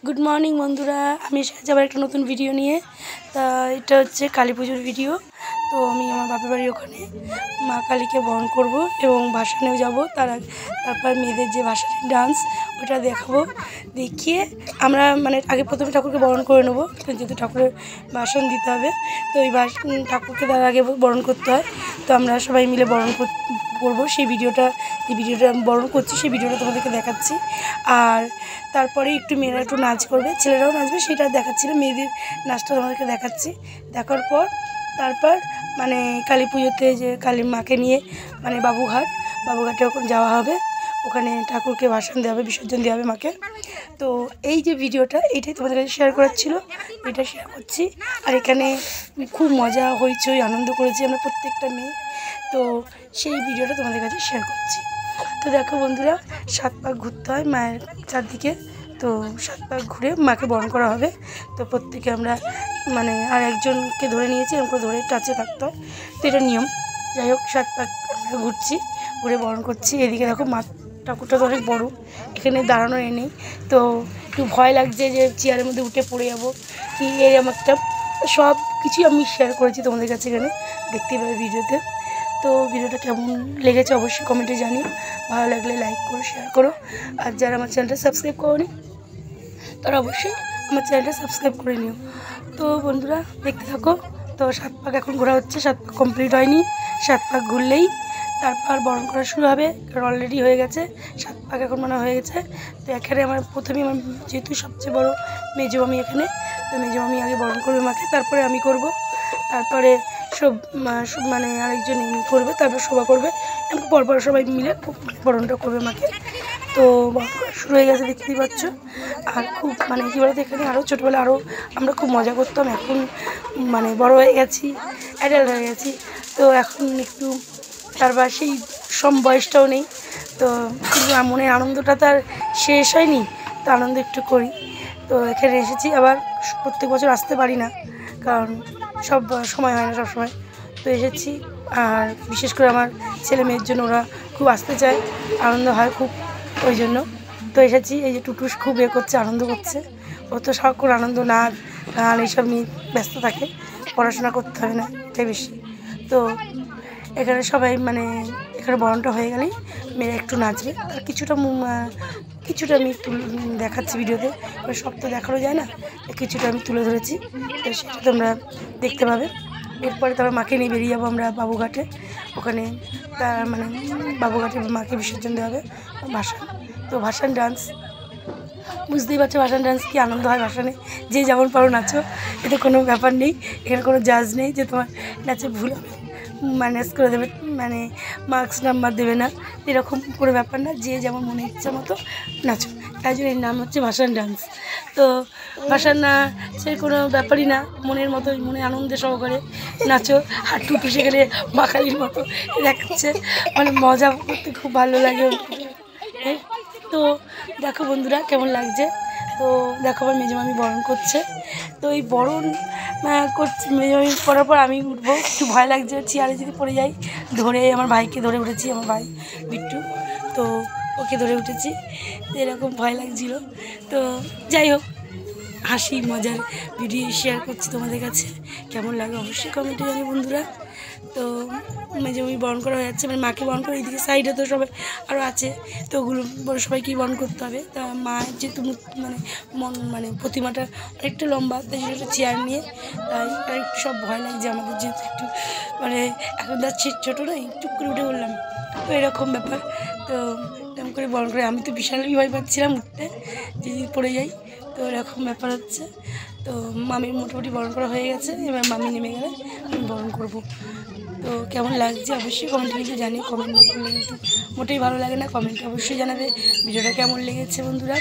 Good morning বন্ধুরা, আমি এসেছি আবার একটা নতুন ভিডিও নিয়ে। তা এটা হচ্ছে কালী পুজোর ভিডিও। তো আমি আমার বাপের বাড়ির ওখানে মা কালীকে বরণ করব এবং ভাসানেও যাব। তারপর মেয়েদের যে ভাসানের ডান্স ওটা দেখাবো। দেখিয়ে আমরা আগে প্রথমে ঠাকুরকে বরণ করে নেবো, যেহেতু ঠাকুরের ভাসান দিতে হবে। তো ওই ঠাকুরকে তার আগে বরণ করতে হয়। তো আমরা সবাই মিলে বরণ করবো। সেই ভিডিওটা আমি বরণ করছি, সেই ভিডিওটা তোমাদেরকে দেখাচ্ছি। আর তারপরে একটু মেয়েরা একটু নাচ করবে, ছেলেরাও নাচবে, সেটা দেখাচ্ছিল। মেয়েদের নাচটা তোমাদেরকে দেখাচ্ছি। দেখার পর তারপর কালী পুজোতে যে কালী মাকে নিয়ে বাবুঘাটে ওখানে যাওয়া হবে। ওখানে ঠাকুরকে ভাসান দেওয়া হবে, বিসর্জন দেওয়া হবে মাকে। তো এই যে ভিডিওটা, এইটাই তোমাদের কাছে শেয়ার করার ছিল, এটা শেয়ার করছি। আর এখানে খুব মজা হইচই আনন্দ করেছি আমরা প্রত্যেকটা মেয়ে। তো সেই ভিডিওটা তোমাদের কাছে শেয়ার করছি। তো দেখো বন্ধুরা, 7 পাক ঘুরতে হয় মায়ের চারদিকে। তো 7 পাক ঘুরে মাকে বরণ করা হবে। তো প্রত্যেকে আমরা আর একজনকে ধরে নিয়েছি, এরকম করে ধরে টাচে থাকতে হয়। তো এটা নিয়ম। যাই হোক, 7 পাক ঘুরছি, ঘুরে বরণ করছি। এদিকে দেখো মা ঠাকুরটা তো অনেক বড়ো, এখানে দাঁড়ানো নেই। তো একটু ভয় লাগছে যে চেয়ারের মধ্যে উঠে পড়ে যাবো কি, এই আমারটা সব কিছুই আমি শেয়ার করেছি তোমাদের কাছে, এখানে দেখতেই পাবে ভিডিওতে। তো ভিডিওটা কেমন লেগেছে অবশ্যই কমেন্টে জানিও। ভালো লাগলে লাইক করো, শেয়ার করো। আর যারা আমার চ্যানেলটা সাবস্ক্রাইব করোনি তারা অবশ্যই আমার চ্যানেলটা সাবস্ক্রাইব করে নিও। তো বন্ধুরা দেখতে থাকো। তো 7 পাক এখন ঘোরা হচ্ছে, 7 পাক কমপ্লিট হয়নি। 7 পাক ঘুরলেই তারপর বরণ করা শুরু হবে, কারণ অলরেডি হয়ে গেছে 7 পাক, এখন হয়ে গেছে। তো এখানে প্রথমেই আমার যেহেতু সবচেয়ে বড়ো মেজো মামি এখানে, তো মেজো মামি আগে বরণ করবে মাকে, তারপরে আমি করব। তারপরে সব আরেকজন করবে, তারপর শোভা করবে, পরপর সবাই মিলে বরণটা করবে মাকে। তো শুরু হয়ে গেছে, দেখতেই পাচ্ছ। আর খুব কী বলতো, এখানে আরও ছোটোবেলা আরও আমরা খুব মজা করতাম। এখন বড় হয়ে গেছি, অ্যাডাল্ট হয়ে গেছি। তো এখন একটু তারপর সেই বয়সটাও নেই। তো কিন্তু মনের আনন্দটা তার শেষ হয়নি, তো আনন্দ একটু করি। তো এখানে এসেছি, আবার প্রত্যেক বছর আসতে পারি না, কারণ সব সময় হয় না সব সময়। তো এসেছি। আর বিশেষ করে আমার ছেলে মেয়ের জন্য, ওরা খুব আসতে চায়, আনন্দ হয় খুব, ওই জন্য তো এসেছি। এই যে টুটুস খুব করছে, আনন্দ করছে। ও তো সারাক্ষণ আনন্দ, নাচ গান এইসব নিয়ে ব্যস্ত থাকে, পড়াশোনা করতে হবে না, এটাই বেশি। তো এখানে সবাই এখানে বরণটা হয়ে গেলেই মেয়েরা একটু নাচবে। আর কিছুটা আমি দেখাচ্ছি ভিডিওতে, সব তো দেখানো যায় না, কিছুটা আমি তুলে ধরেছি। তো সেটা তোমরা দেখতে পাবে। এরপরে তারপর মাকে নিয়ে বেরিয়ে যাবো আমরা বাবুঘাটে। ওখানে তার বাবুঘাটে মাকে বিসর্জন দেওয়া হবে, ভাসান। তো ভাসান ডান্স বুঝতেই পারছো, ভাসান ডান্স কী আনন্দ হয় ভাসানে। যে যেমন পারো নাচো, এতে কোনো ব্যাপার নেই, এখানে কোনো জাজ নেই যে তোমার নাচে ভুল হবে, ম্যানেজ করে দেবে, মার্কস নাম্বার দেবে না, এরকম কোনো ব্যাপার না। যে যেমন মনে ইচ্ছা মতো নাচো। তাই জন্য এর নাম হচ্ছে ভাসান ডান্স। তো ভাসান না সে কোনো ব্যাপারই না, মনের মতো, মনে আনন্দে সহকারে নাচো। আর টুটু সেখানে মাখালির মতো দেখাচ্ছে, মজা করতে খুব ভালো লাগে। তো দেখো বন্ধুরা কেমন লাগছে। তো দেখো আবার মেজমামি বরণ করছে। তো এই বরণ করছে মেজমামি করার পর আমি উঠবো, একটু ভয় লাগছে, চেয়ারে যদি পড়ে যাই। ধরে আমার ভাইকে ধরে উঠেছি, আমার ভাই বিট্টু, তো ওকে ধরে উঠেছি। তো এরকম ভয় লাগছিল। তো যাই হোক, হাসি মজার ভিডিও শেয়ার করছি তোমাদের কাছে, কেমন লাগে অবশ্যই কমেন্টে জানি বন্ধুরা। তো মেজমামি বরণ করা হয়ে যাচ্ছে, মাকে বরণ করে, এইদিকে সাইডে তো সবাই আরও আছে, তো ওগুলো সবাইকেই বরণ করতে হবে। তা মায়ের যেহেতু প্রতিমাটা অনেকটা লম্বা, তাই জন্য একটা চেয়ার নিয়ে, তাই আর একটু সব ভয় লাগছে আমাদের, যেহেতু একটু এখন যাচ্ছি ছোটো নয়, টুক করে উঠে বললাম, তো এরকম ব্যাপার। তো এরকম করে বরণ করে আমি তো বিশালই ভয় পাচ্ছিলাম উঠতে, যদি পড়ে যাই। তো এরকম ব্যাপার হচ্ছে। তো মামির মোটামুটি বরণ করা হয়ে গেছে, এবার মামি নেমে গেলে আমি বরণ করবো। তো কেমন লাগছে অবশ্যই কমেন্টে লিখে জানি। কমেন্ট না করলে কিন্তু মোটেই ভালো লাগে না, কমেন্টে অবশ্যই জানাবে ভিডিওটা কেমন লেগেছে বন্ধুরা।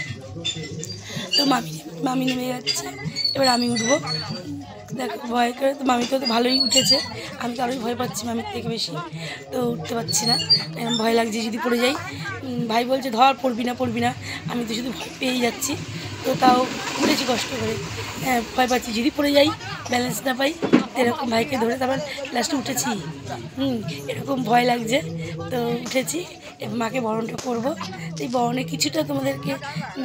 তো মামি নেমে যাচ্ছে, এবার আমি উঠবো। দেখো ভয় করে, তো মামি তো ভালোই উঠেছে, আমি তো আরোই ভয় পাচ্ছি মামির থেকে বেশি। তো উঠতে পারছি না, এরকম ভয় লাগছে যদি পড়ে যাই। ভাই বলছে ধর, পড়বি না। আমি তো শুধু ভয় পেয়েই যাচ্ছি। তো তো তাও উঠেছি কষ্ট করে। ভয় পাচ্ছি যদি পড়ে যাই, ব্যালেন্স না পাই, এরকম ভাইকে ধরে তারপর লাস্টে উঠেছি। এরকম ভয় লাগছে, তো উঠেছি। মাকে বরণটা করবো, এই বরণে কিছুটা তোমাদেরকে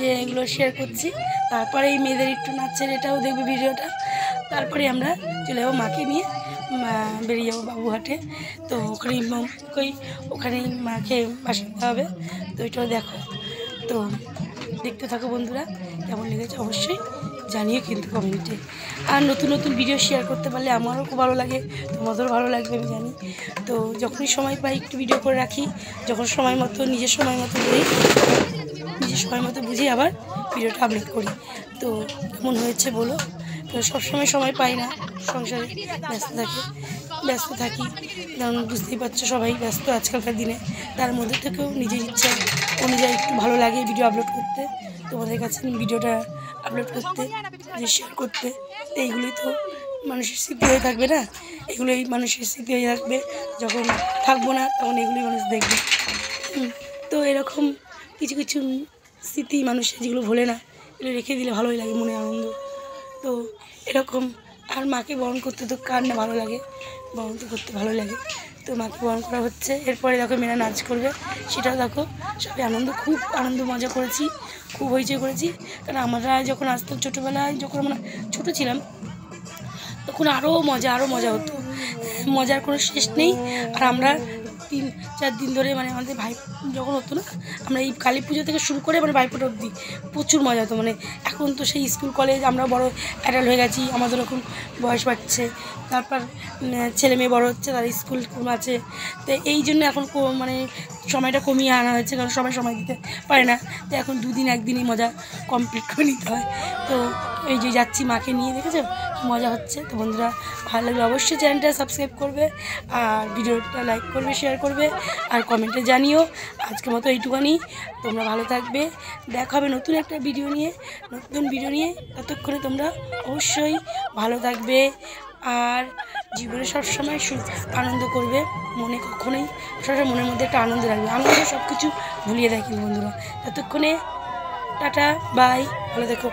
যে এগুলো শেয়ার করছি। তারপরে এই মেয়েদের একটু নাচের এটাও দেখবে ভিডিওটা। তারপরে আমরা চলে যাবো মাকে নিয়ে, বেরিয়ে যাবো বাবুঘাটে। তো ওখানেই মাকে বাসাতে হবে। তো এটাও দেখো, তো দেখতে থাকো বন্ধুরা। কেমন লেগেছে অবশ্যই জানিও কিন্তু কমেন্টে। আর নতুন নতুন ভিডিও শেয়ার করতে পারলে আমারও খুব ভালো লাগে, তোমাদেরও ভালো লাগবে আমি জানি। তো যখনই সময় পাই একটু ভিডিও করে রাখি, যখন সময় মতো নিজের সময় মতো বুঝি আবার ভিডিওটা আপলোড করি। তো কেমন হয়েছে বলো। তো সবসময় সময় পাই না, সংসারে ব্যস্ত থাকি, কারণ বুঝতেই পারছো সবাই ব্যস্ত আজকালকার দিনে। তার মধ্যে থেকেও নিজের ইচ্ছা অনুযায়ী একটু ভালো লাগে ভিডিও আপলোড করতে, তোমাদের কাছে ভিডিওটা আপলোড করতে, যে শেয়ার করতে। তো এইগুলোই তো মানুষের স্মৃতি হয়ে থাকবে না, এগুলোই মানুষের স্মৃতি হয়ে থাকবে। যখন থাকবো না তখন এগুলোই মানুষ দেখবে। তো এরকম কিছু কিছু স্মৃতি মানুষের যেগুলো ভোলে না, এগুলো রেখে দিলে ভালোই লাগে, মনে আনন্দ। তো এরকম আর মাকে বরণ করতে তো কার না ভালো লাগে, বরণ তো করতে ভালো লাগে। তো মাকে বরণ করা হচ্ছে, এরপরে দেখো মেয়েরা নাচ করবে, সেটাও দেখো। সবাই খুব আনন্দ মজা করেছি, খুব হইচই করেছি। কারণ আমরা যখন আসতাম ছোটোবেলায়, যখন আমরা ছোটো ছিলাম, তখন আরও মজা হতো, মজার কোনো শেষ নেই। আর আমরা 3-4 দিন ধরে মানে আমাদের ভাই যখন হতো না, আমরা এই কালী পুজো থেকে শুরু করে মানে ভাইফোঁটা অবধি প্রচুর মজা হতো। মানে এখন তো সেই স্কুল কলেজ আমরা বড় অ্যাডাল্ট হয়ে গেছি, আমাদের এখন বয়স বাড়ছে, তারপর ছেলে মেয়ে বড়ো হচ্ছে, তার স্কুল আছে। তো এই জন্য এখন মানে সময়টা কমিয়ে আনা হয়েছে, কারণ সবাই সময় দিতে পারে না। তো এখন 2 দিন 1 দিনই মজা কমপ্লিট করে নিতে হয়। তো এই যে যাচ্ছি মাকে নিয়ে, দেখেছো মজা হচ্ছে। তো বন্ধুরা ভালো লাগলে অবশ্যই চ্যানেলটা সাবস্ক্রাইব করবে, আর ভিডিওটা লাইক করবে, শেয়ার করবে, আর কমেন্টে জানিও। আজকের মতো এইটুখানি, তোমরা ভালো থাকবে। দেখা হবে নতুন একটা ভিডিও নিয়ে। ততক্ষণে তোমরা অবশ্যই ভালো থাকবে, আর জীবনে সবসময় আনন্দ করবে। কখনোই সবসময় মনের মধ্যে একটা আনন্দ রাখবে, আনন্দ সব কিছু ভুলিয়ে দেয় কিন্তু বন্ধুরা। ততক্ষণে টাটা, বাই, ভালো থেকো।